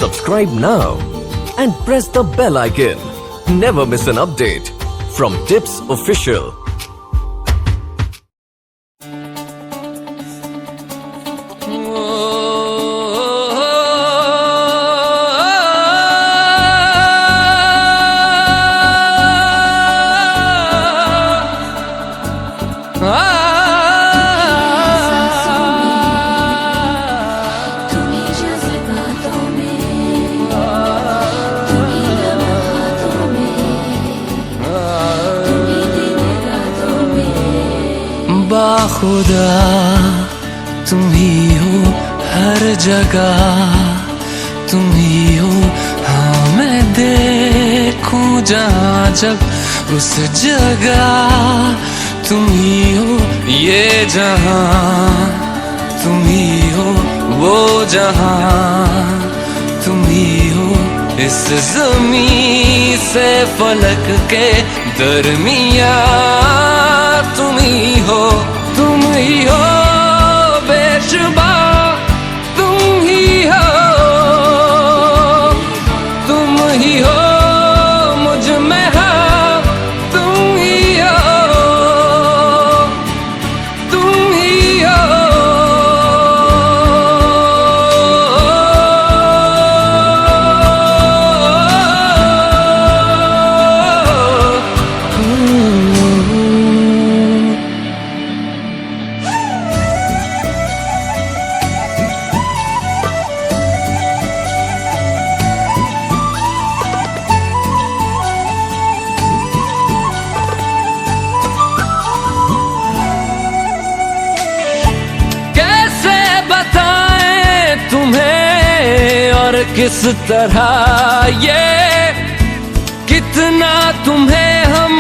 Subscribe now and press the bell icon. Never miss an update from Tips Official. बाखुदा तुम ही हो हर जगह, तुम ही हो। हाँ मैं देखूं जहाँ जब उस जगह तुम ही हो। ये जहाँ तुम ही हो, वो जहाँ तुम ही हो। इस ज़मीं से फलक के दरमियाँ तुम ही हो, तुम ही हो बेशुबा, तुम ही हो, तुम ही हो मुझ में हाँ, तुम ही हो, तुम ही हो। किस तरह ये कितना तुम्हें हम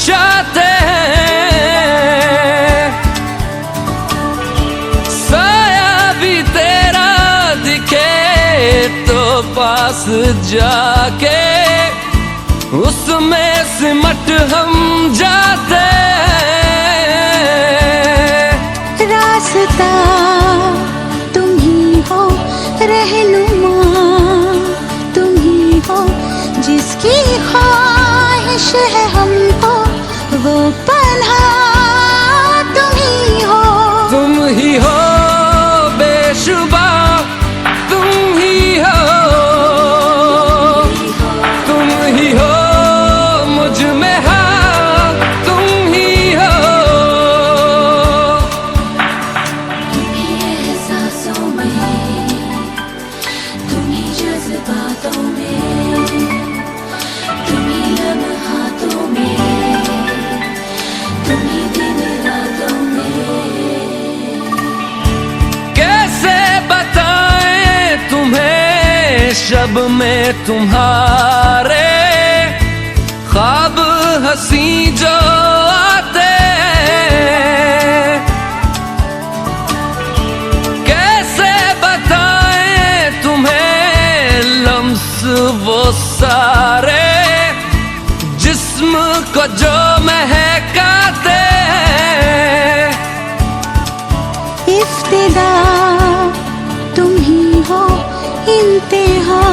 चाहते हैं। साया भी तेरा दिखे तो पास जाके उसमें सिमट हम जाते हैं। रास्ता तुम ही हो, रहनुमा जिसकी ख्वाहिश है हमको, वो पन्हा तुम ही हो। तुम ही हो बेशुबा, तुम ही हो, तुम ही हो मुझ में हाँ, तुम ही हो। तुम ही एहसासों में, तुम ही जज्बातों में, शब में तुम्हारे ख्वाब हंसी जो आते, कैसे बताएं तुम्हें लम्स वो सारे जिस्म को जो महकाते। इफ्तिदा तुम ही हो, इंतहा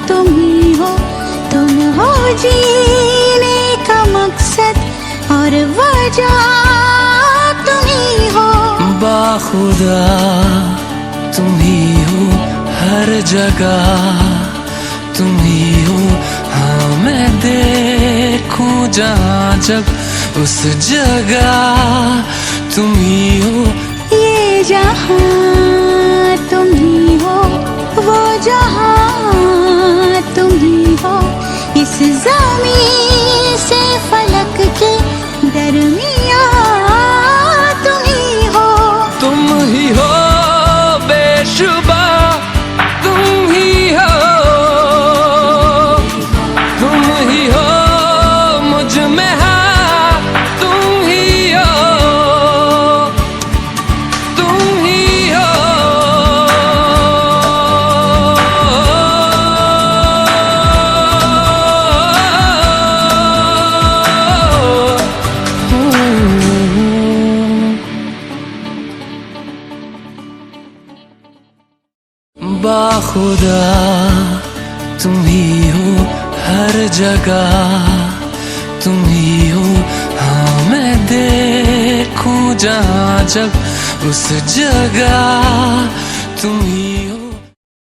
तुम ही हो, तुम हो जीने का मकसद और वजह तुम ही हो। बाखुदा तुम ही हो हर जगह, तुम ही हो। हाँ मैं देखूं जहाँ जब उस जगह तुम ही हो। ये जहाँ तुम ही हो, वो जहाँ तुम ही हो। इस ज़मीं से फलक के दरमियाँ तुम ही हो। तुम ही हो बेशुबा, तुम ही हो, तुम ही हो मुझ में हाँ, तुम ही हो, तुम ही हो। बाखुदा तुम ही हो हर जगह, तुम ही हो। हाँ मैं देखूं जहाँ जब उस जगह तुम ही